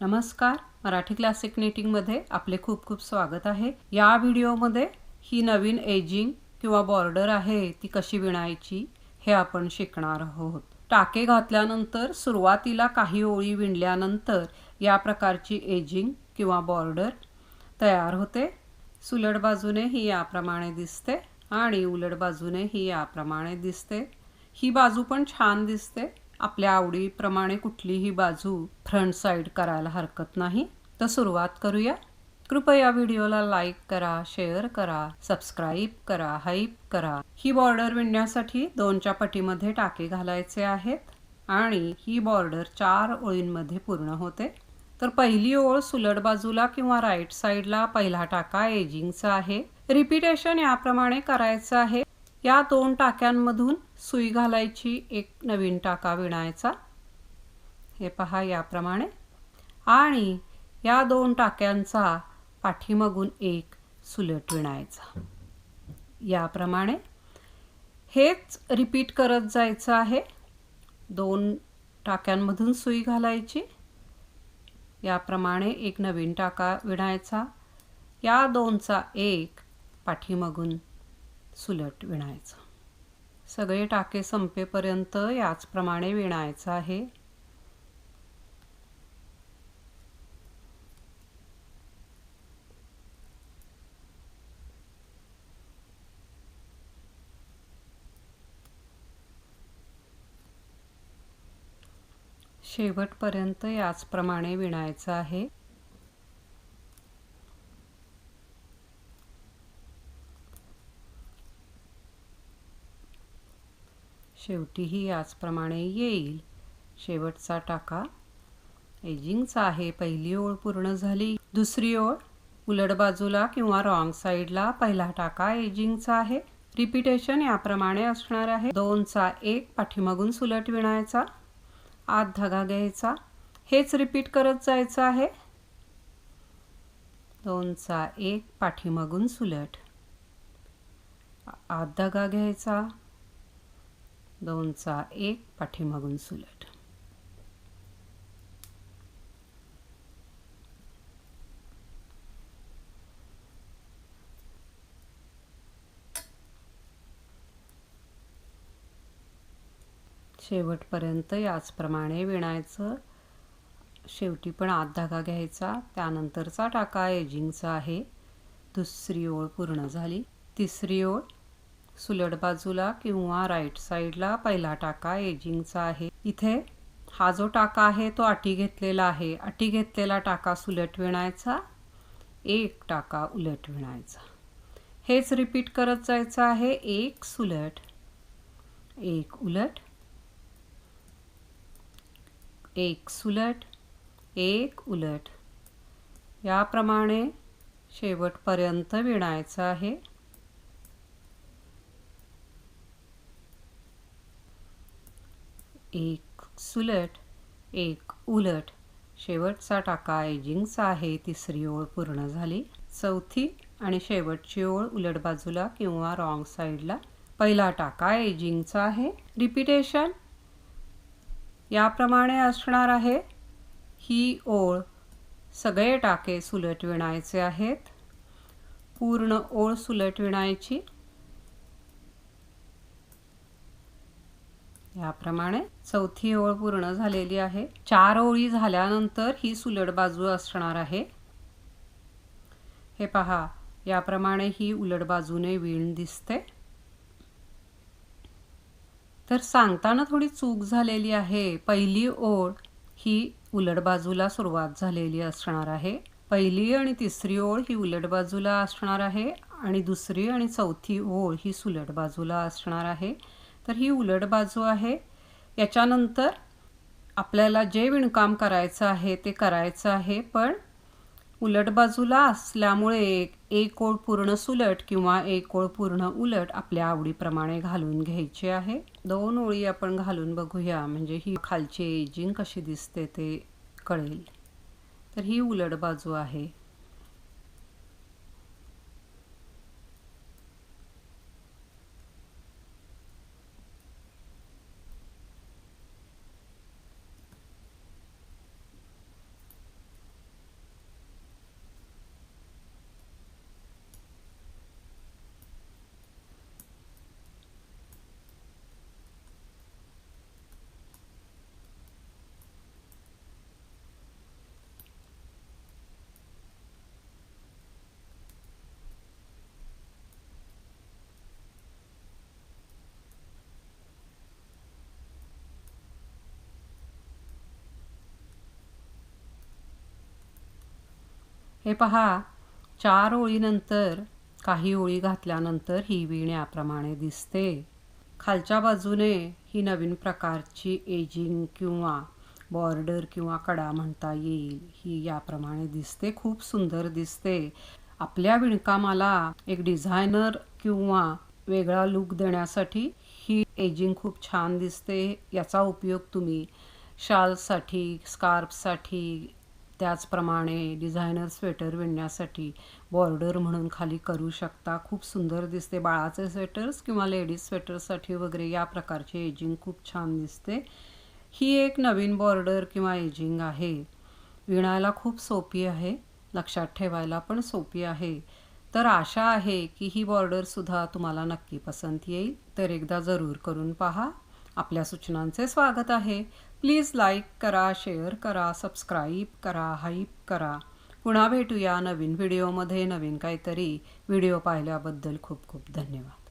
नमस्कार, मराठी क्लासिक निटिंगमध्ये आपले खूप खूप स्वागत आहे। या व्हिडिओमध्ये ही नवीन एजिंग किंवा बॉर्डर आहे ती कशी विणायची हे आपण शिकणार आहोत। टाके घातल्यानंतर सुरुवातीला काही ओळी विणल्यानंतर या प्रकारची एजिंग किंवा बॉर्डर तयार होते। सुलट बाजूने ही याप्रमाणे दिसते आणि उलट बाजूने ही याप्रमाणे दिसते। ही बाजू पण छान दिसते। आपल्या आवडीप्रमाणे कुठलीही बाजू फ्रंट साइड करायला हरकत नाही। तर सुरुवात करूया। कृपया व्हिडिओला लाईक करा, शेअर करा, सबस्क्राइब करा, हाईप करा। ही बॉर्डर विणण्यासाठी 2च्या पटीमध्ये टाके घालायचे आहेत आणि ही बॉर्डर 4 ओळींमध्ये पूर्ण होते। तर पहिली ओळ सुलट बाजूला किंवा राईट साइडला पहिला टाका एजिंगचा आहे। रिपीटेशन याप्रमाणे करायचं आहे। या 2 टाक्यांमधून सुई घालायची, एक नवीन टाका विणायचा। हे पहा याप्रमाणे, आणि या 2 टाक्यांचा पाठीमागून एक सुलट विणायचा। याप्रमाणे हेच रिपीट करत जायचं आहे। 2 टाक्यांमधून सुई घालायची, याप्रमाणे एक नवीन टाका विणायचा, या 2चा एक पाठीमागून सुलट विणायचा। सगळे टाके संपेपर्यंत याचप्रमाणे विणायचं आहे। शेवटपर्यंत याचप्रमाणे विणायचं आहे। शेवटीही याचप्रमाणे येईल। शेवटचा टाका एजिंगचा आहे। पहिली ओळ पूर्ण झाली। दुसरी ओळ उलट बाजूला किंवा रॉंग साइडला पहिला टाका एजिंगचा आहे। रिपीटेशन याप्रमाणे असणार आहे। 2चा एक पाठीमागून सुलट विणायचा, आत धागा घ्यायचा, हेच रिपीट करत जायचं आहे। 2चा एक पाठीमागून सुलट, आत धागा घ्यायचा, 2चा एक पाठीमागून सुलट। शेवटपर्यंत याचप्रमाणे विणायचं। शेवटी पण आत धागा घ्यायचा, त्यानंतरचा टाका एजिंगचा आहे। दुसरी ओळ पूर्ण झाली। तिसरी ओळ सुलट बाजूला किंवा राईट साइडला पहिला टाका एजिंगचा आहे। इथे हा जो टाका आहे तो अटी घेतलेला आहे। अटी घेतलेला टाका सुलट विणायचा, एक टाका उलट विणायचा, हेच रिपीट करत जायचं आहे। एक सुलट, एक उलट, एक सुलट, एक उलट, याप्रमाणे शेवटपर्यंत विणायचं आहे। एक सुलट, एक उलट, शेवटचा टाका एजिंगचा आहे। तिसरी ओळ पूर्ण झाली। चौथी आणि शेवटची ओळ उलट बाजूला किंवा रॉंग साइडला पहिला टाका एजिंगचा आहे। रिपीटेशन याप्रमाणे असणार आहे। ही ओळ सगळे टाके सुलट विणायचे आहेत। पूर्ण ओळ सुलट विणायची। याप्रमाणे चौथी ओळ पूर्ण झालेली आहे। 4 ओळी झाल्यानंतर ही सुलट बाजू असणार आहे। हे पहा, याप्रमाणे ही उलट बाजूने विण दिसते। तर सांगताना थोडी चूक झालेली आहे। पहिली ओळ ही उलट बाजूला सुरुवात झालेली असणार आहे। पहिली आणि तिसरी ओळ ही उलट बाजूला असणार आहे आणि दुसरी आणि चौथी ओळ ही सुलट बाजूला असणार आहे। तर ही उलट बाजू आहे। याच्यानंतर आपल्याला जे विणकाम करायचं आहे ते करायचं आहे, पण उलट बाजूला असल्यामुळे एक ओळ पूर्ण सुलट किंवा एक ओळ पूर्ण उलट आपल्या आवडीप्रमाणे घालून घ्यायची आहे। 2 ओळी आपण घालून बघूया, म्हणजे ही खालची एजिंग कशी दिसते ते कळेल। तर ही उलट बाजू आहे। हे पहा, 4 ओळीनंतर काही ओळी घातल्यानंतर ही वीण याप्रमाणे दिसते. खालच्या बाजूने ही नवीन प्रकारची एजिंग किंवा बॉर्डर किंवा कडा म्हणता येईल, ही याप्रमाणे दिसते. खूप सुंदर दिसते. आपल्या विणकामाला एक डिझायनर किंवा वेगळा लुक देण्यासाठी ही एजिंग खूप छान दिसते. याचा उपयोग तुम्ही शाल्ससाठी, स्कार्फसाठी, त्याचप्रमाणे डिझायनर स्वेटर विणण्यासाठी बॉर्डर म्हणून खाली करू शकता. खूप सुंदर दिसते. बाळाचे स्वेटर्स किंवा लेडीज स्वेटर्ससाठी वगैरे या प्रकारची एजिंग खूप छान दिसते. ही एक नवीन बॉर्डर किंवा एजिंग आहे. विणायला खूप सोपी आहे, लक्षात ठेवायला पण सोपी आहे. तर आशा आहे की ही बॉर्डरसुद्धा तुम्हाला नक्की पसंत येईल. तर एकदा जरूर करून पहा. आपल्या सूचनांचे स्वागत आहे. प्लीज लाईक करा, शेअर करा, सबस्क्राईब करा, हाईप करा. पुन्हा भेटूया नवीन व्हिडिओमध्ये नवीन काहीतरी. व्हिडिओ पाहिल्याबद्दल खूप खूप धन्यवाद.